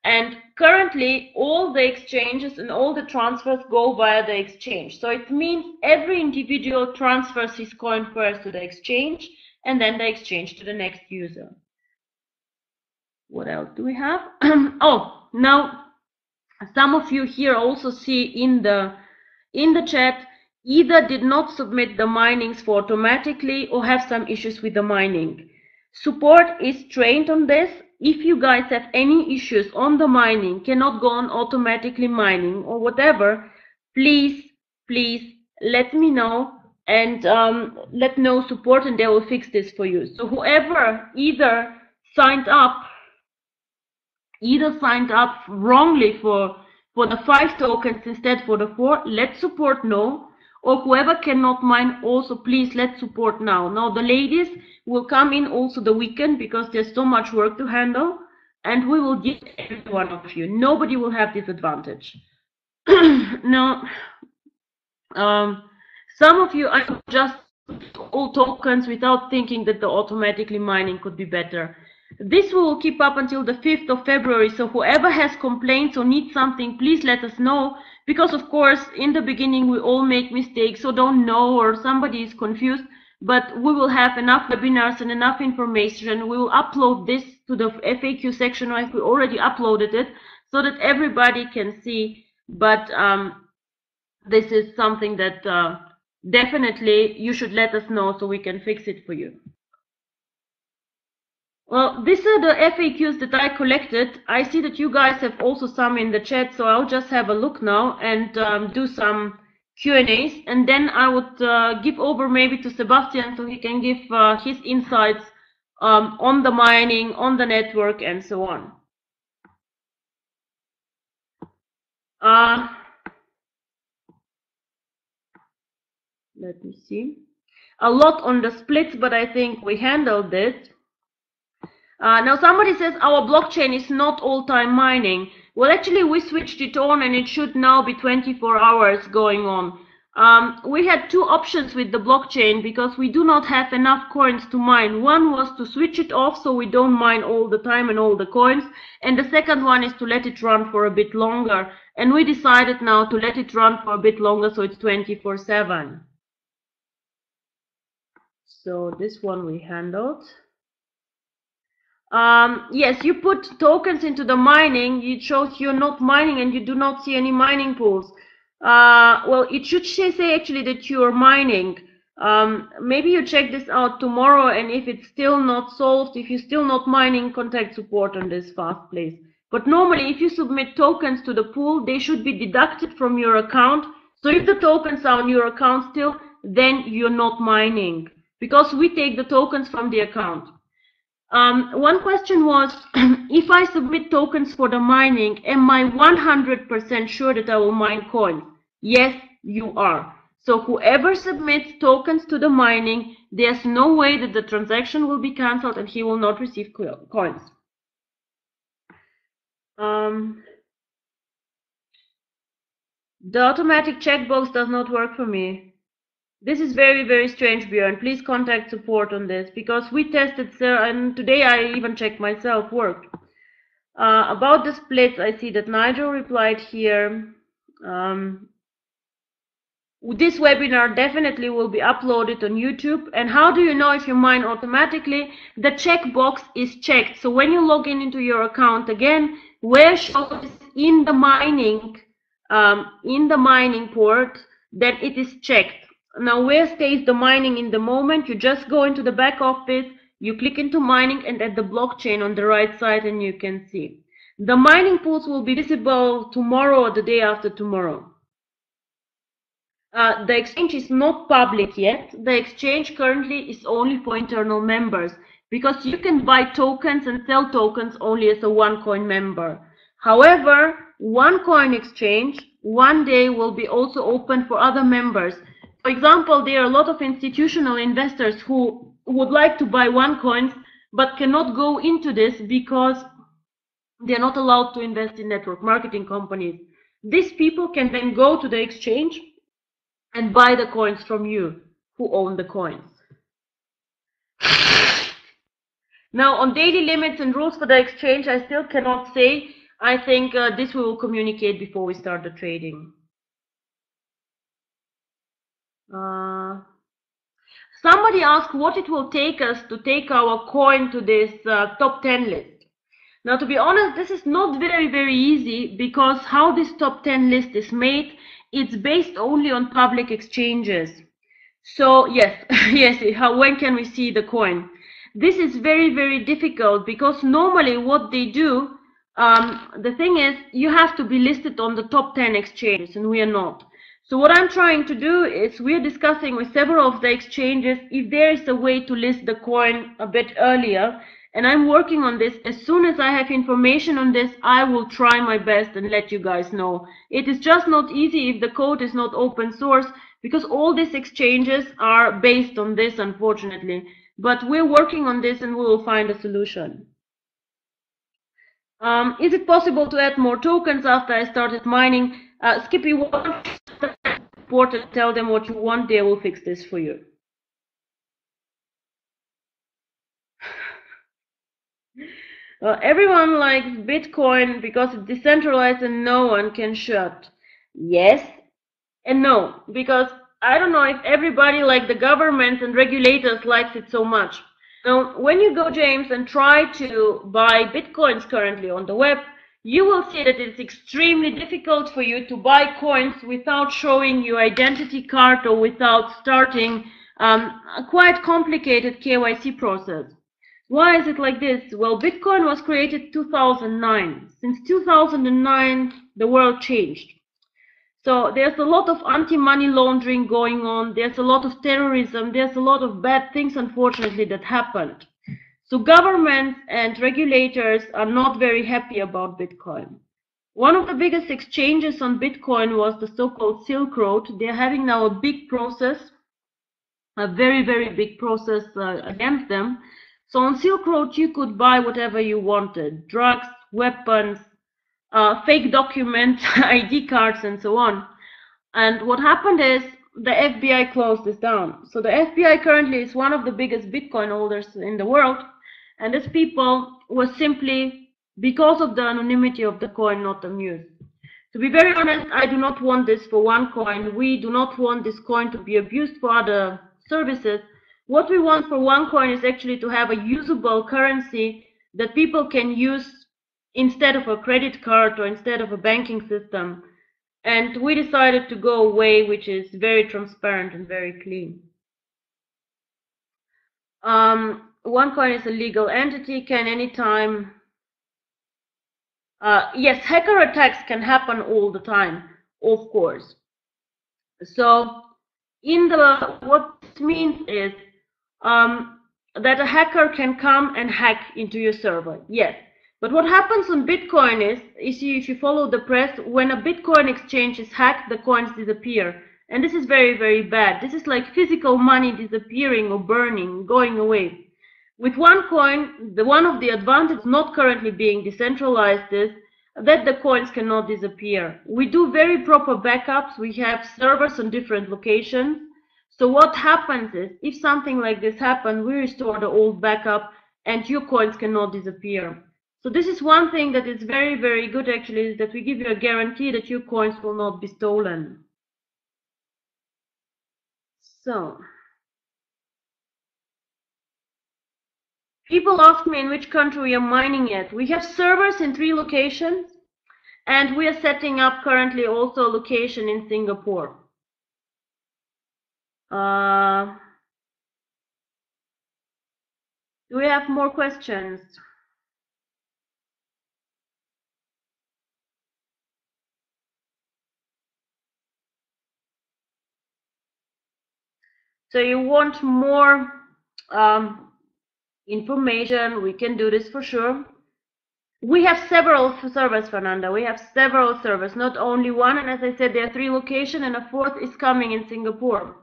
And currently, all the exchanges and all the transfers go via the exchange. So it means every individual transfers his coin first to the exchange and then the exchange to the next user. What else do we have? Oh, now some of you here also see in the chat either did not submit the minings for automatically or have some issues with the mining. Support is trained on this. If you guys have any issues on the mining, cannot go on automatically mining or whatever, please let me know and let know support, and they will fix this for you. So whoever either signed up wrongly for the 5 tokens instead for the 4, let support know. Or whoever cannot mine, also please let support now. Now the ladies will come in also the weekend because there's so much work to handle, and we will give every one of you. Nobody will have this advantage. Now, some of you I just all tokens without thinking that the automatically mining could be better. This we will keep up until the 5th of February, so whoever has complaints or needs something, please let us know, because of course in the beginning we all make mistakes or don't know, or somebody is confused, but we will have enough webinars and enough information. We will upload this to the FAQ section, like we already uploaded it, so that everybody can see, but this is something that definitely you should let us know so we can fix it for you. Well, these are the FAQs that I collected. I see that you guys have also some in the chat, so I'll just have a look now and do some Q&As, and then I would give over maybe to Sebastian so he can give his insights on the mining, on the network, and so on. Let me see. A lot on the splits, but I think we handled this. Now somebody says our blockchain is not all-time mining. Well, actually, we switched it on, and it should now be 24 hours going on. We had two options with the blockchain because we do not have enough coins to mine. One was to switch it off so we don't mine all the time and all the coins, and the second one is to let it run for a bit longer. And we decided now to let it run for a bit longer, so it's 24/7. So this one we handled. Yes, you put tokens into the mining, it shows you're not mining and you do not see any mining pools. Well, it should say actually that you are mining. Maybe you check this out tomorrow, and if it's still not solved, if you're still not mining, contact support on this fast, please. But normally, if you submit tokens to the pool, they should be deducted from your account. So if the tokens are on your account still, then you're not mining, because we take the tokens from the account. One question was, if I submit tokens for the mining, am I 100% sure that I will mine coins? Yes, you are. So whoever submits tokens to the mining, there's no way that the transaction will be cancelled and he will not receive coins. The automatic checkbox does not work for me. This is very, very strange, Björn. Please contact support on this, because we tested, and today I even checked myself, worked. About the splits, I see that Nigel replied here. This webinar definitely will be uploaded on YouTube. And how do you know if you mine automatically? The checkbox is checked. So when you log into your account again, where shows in the mining port, then it is checked. Now, where stays the mining in the moment? You just go into the back office, you click into mining, and at the blockchain on the right side, and you can see. The mining pools will be visible tomorrow or the day after tomorrow. The exchange is not public yet. The exchange currently is only for internal members, because you can buy tokens and sell tokens only as a OneCoin member. However, OneCoin exchange one day will be also open for other members. For example, there are a lot of institutional investors who would like to buy OneCoins but cannot go into this because they're not allowed to invest in network marketing companies. These people can then go to the exchange and buy the coins from you who own the coins. Now, on daily limits and rules for the exchange, I still cannot say. I think this we will communicate before we start the trading. Somebody asked what it will take us to take our coin to this top 10 list. Now, to be honest, this is not very, very easy, because how this top 10 list is made, it's based only on public exchanges. So yes, yes, when can we see the coin? This is very, very difficult, because normally what they do, the thing is, you have to be listed on the top 10 exchanges, and we are not. So what I'm trying to do is, we're discussing with several of the exchanges if there is a way to list the coin a bit earlier, and I'm working on this. As soon as I have information on this, I will try my best and let you guys know. It is just not easy if the code is not open source, because all these exchanges are based on this, unfortunately. But we're working on this, and we will find a solution. Is it possible to add more tokens after I started mining? Skippy, once support and tell them what you want, they will fix this for you. Everyone likes Bitcoin because it's decentralized and no one can shut. Yes and no, because I don't know if everybody, like the government and regulators, likes it so much. Now, when you go, James, and try to buy Bitcoins currently on the web, you will see that it's extremely difficult for you to buy coins without showing your identity card or without starting a quite complicated KYC process. Why is it like this? Well, Bitcoin was created 2009. Since 2009, the world changed. So there's a lot of anti-money laundering going on. There's a lot of terrorism. There's a lot of bad things, unfortunately, that happened. So governments and regulators are not very happy about Bitcoin. One of the biggest exchanges on Bitcoin was the so-called Silk Road. They're having now a big process, a very, very big process against them. So on Silk Road, you could buy whatever you wanted: drugs, weapons, fake documents, ID cards, and so on. And what happened is the FBI closed this down. So the FBI currently is one of the biggest Bitcoin holders in the world, and these people were simply, because of the anonymity of the coin, not amused. To be very honest, I do not want this for OneCoin. We do not want this coin to be abused for other services. What we want for OneCoin is actually to have a usable currency that people can use instead of a credit card or instead of a banking system. And we decided to go a way which is very transparent and very clean. OneCoin is a legal entity, can anytime. Yes, hacker attacks can happen all the time, of course. So, what this means is that a hacker can come and hack into your server. Yes. But what happens on Bitcoin is, if you follow the press, when a Bitcoin exchange is hacked, the coins disappear. And this is very, very bad. This is like physical money disappearing or burning, going away. With OneCoin, one of the advantages not currently being decentralized is that the coins cannot disappear. We do very proper backups. We have servers on different locations. So what happens is, if something like this happens, we restore the old backup and your coins cannot disappear. So this is one thing that is very, very good actually, is that we give you a guarantee that your coins will not be stolen. So, people ask me in which country we are mining at. We have servers in 3 locations, and we are setting up currently also a location in Singapore. Do we have more questions? So you want more information? We can do this for sure. We have several servers, Fernanda. We have several servers, not only one. And as I said, there are 3 locations, and a 4th is coming in Singapore.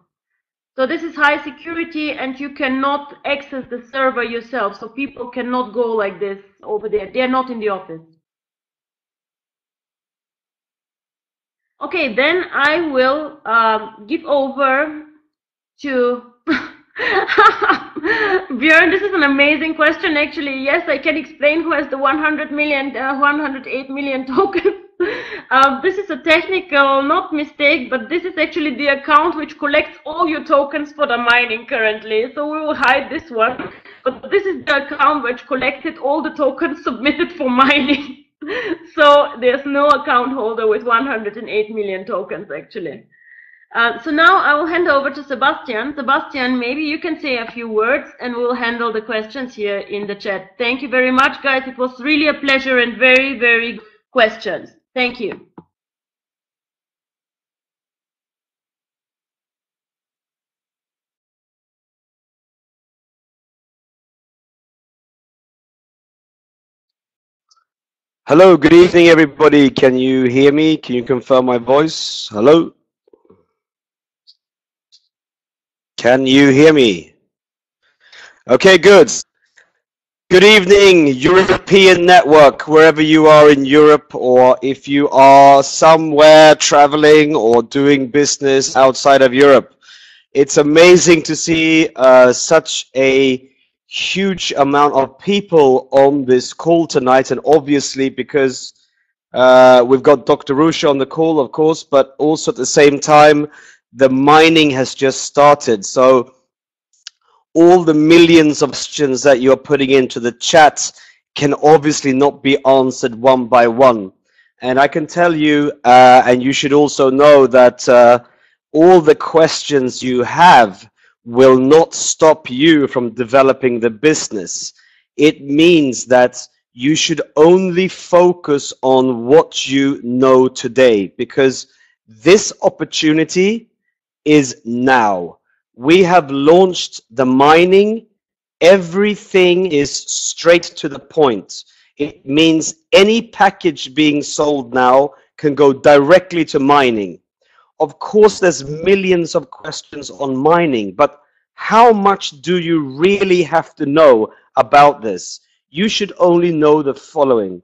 So this is high security, and you cannot access the server yourself. So people cannot go like this over there. They are not in the office. Okay, then I will give over to Björn. This is an amazing question, actually. Yes, I can explain who has the 108 million tokens. This is a technical, not mistake, but this is actually the account which collects all your tokens for the mining currently. So we will hide this one. But this is the account which collected all the tokens submitted for mining. So there's no account holder with 108 million tokens, actually. So now I will hand over to Sebastian. Sebastian, maybe you can say a few words and we'll handle the questions here in the chat. Thank you very much, guys. It was really a pleasure and very, very good questions. Thank you. Hello, good evening, everybody. Can you hear me? Can you confirm my voice? Hello? Can you hear me? Okay, good. Good evening, European network, wherever you are in Europe, or if you are somewhere traveling or doing business outside of Europe. It's amazing to see such a huge amount of people on this call tonight, and obviously because we've got Dr. Rusha on the call, of course, but also at the same time, the mining has just started. So all the millions of questions that you're putting into the chat can obviously not be answered one by one. And I can tell you, and you should also know that all the questions you have will not stop you from developing the business. It means that you should only focus on what you know today, because this opportunity is now. We have launched the mining. Everything is straight to the point. It means any package being sold now can go directly to mining. Of course, there's millions of questions on mining, but how much do you really have to know about this? You should only know the following.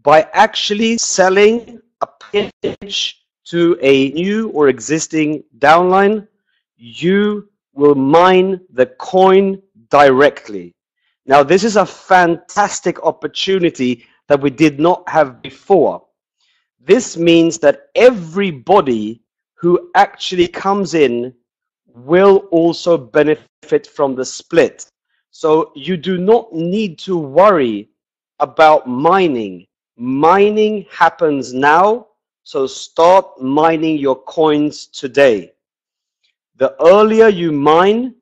by actually selling a package to a new or existing downline, you will mine the coin directly. Now, this is a fantastic opportunity that we did not have before. This means that everybody who actually comes in will also benefit from the split. So you do not need to worry about mining. Mining happens now, so start mining your coins today. The earlier you mine,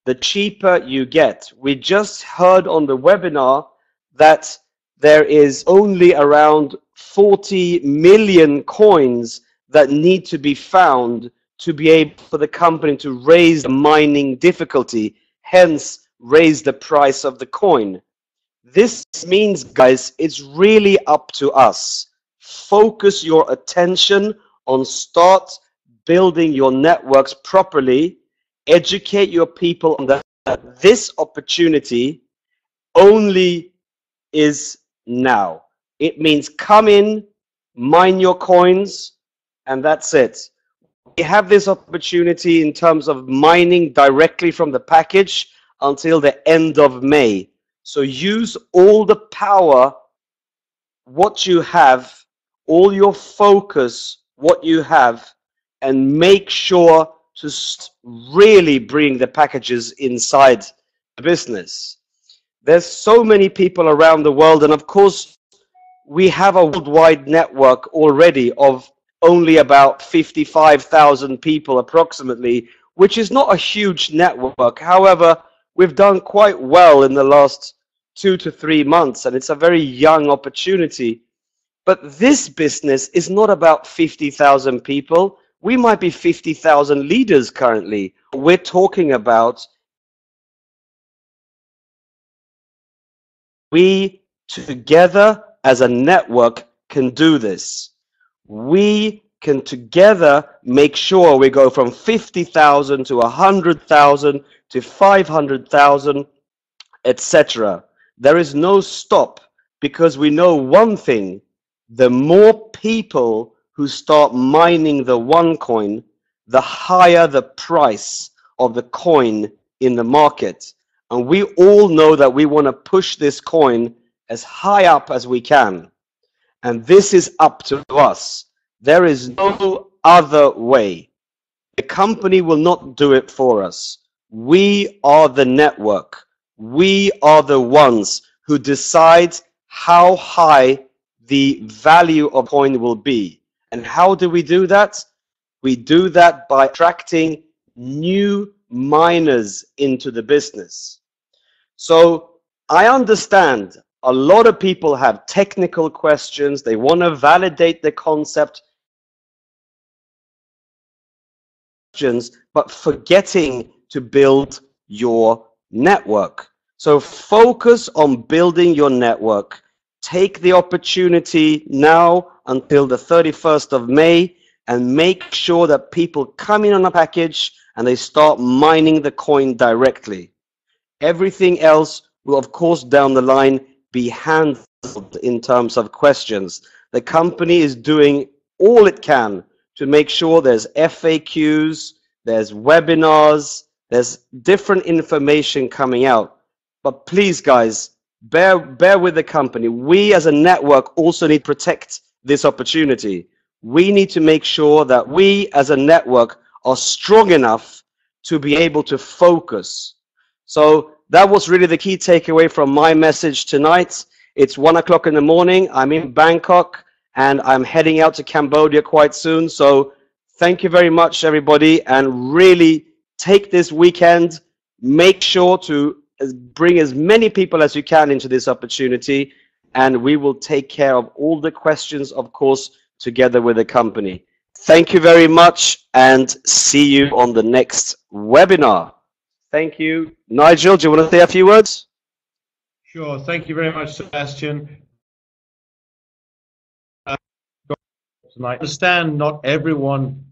the cheaper you get. We just heard on the webinar that there is only around 40 million coins that need to be found to be able for the company to raise the mining difficulty, hence raise the price of the coin. This means, guys, it's really up to us. Focus your attention on start building your networks properly. Educate your people on that this opportunity only is now. It means come in, mine your coins, and that's it. We have this opportunity in terms of mining directly from the package until the end of May. So use all the power, what you have, all your focus, what you have, and make sure to really bring the packages inside the business. There's so many people around the world, and of course, we have a worldwide network already of only about 55,000 people approximately, which is not a huge network. However, we've done quite well in the last 2 to 3 months, and it's a very young opportunity. But this business is not about 50,000 people. We might be 50,000 leaders currently. We're talking about we together as a network can do this. We can together make sure we go from 50,000 to 100,000 to 500,000, etc. There is no stop, because we know one thing: the more people who start mining the OneCoin, the higher the price of the coin in the market. And we all know that we want to push this coin as high up as we can. And this is up to us. There is no other way. The company will not do it for us. We are the network. We are the ones who decide how high the value of coin will be. And how do we do that? We do that by attracting new miners into the business. So I understand a lot of people have technical questions. They want to validate the concept, but forgetting to build your network. So focus on building your network. Take the opportunity now until the 31st of May and make sure that people come in on a package and they start mining the coin directly. Everything else will, of course, down the line be handled in terms of questions. The company is doing all it can to make sure there's FAQs, there's webinars, there's different information coming out. But please, guys, bear with the company. We as a network also need to protect this opportunity. We need to make sure that we as a network are strong enough to be able to focus. So that was really the key takeaway from my message tonight. It's 1 o'clock in the morning. I'm in Bangkok and I'm heading out to Cambodia quite soon. So thank you very much, everybody, and really take this weekend. Make sure to bring as many people as you can into this opportunity, and we will take care of all the questions, of course, together with the company. Thank you very much, and see you on the next webinar. Thank you. Nigel, do you want to say a few words? Sure. Thank you very much, Sebastian. Tonight, understand not everyone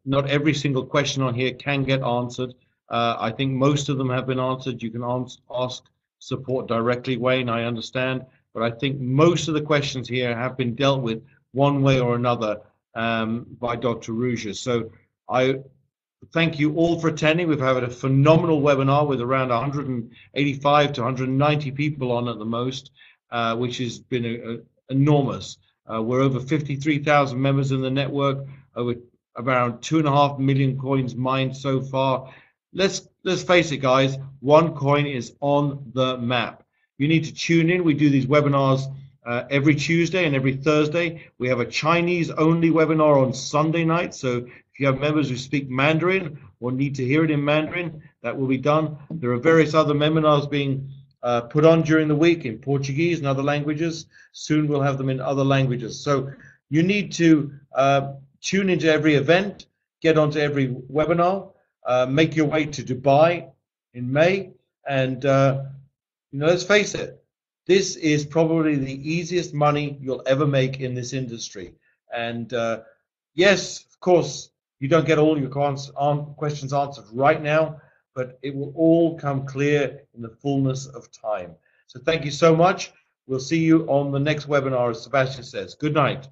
not every single question on here can get answered. I think most of them have been answered. You can ask support directly, Wayne, I understand. but I think most of the questions here have been dealt with one way or another by Dr. Ruja. So I thank you all for attending. We've had a phenomenal webinar with around 185 to 190 people on at the most, which has been enormous. We're over 53,000 members in the network, over around 2.5 million coins mined so far. Let's face it, guys, OneCoin is on the map. You need to tune in. We do these webinars every Tuesday and every Thursday. We have a Chinese-only webinar on Sunday night, so if you have members who speak Mandarin or need to hear it in Mandarin, that will be done. There are various other webinars being put on during the week in Portuguese and other languages. Soon we'll have them in other languages. So you need to tune into every event, get onto every webinar, make your way to Dubai in May, and let's face it, this is probably the easiest money you'll ever make in this industry. And yes, of course, you don't get all your questions answered right now, but it will all come clear in the fullness of time. So thank you so much. We'll see you on the next webinar, as Sebastian says. Good night.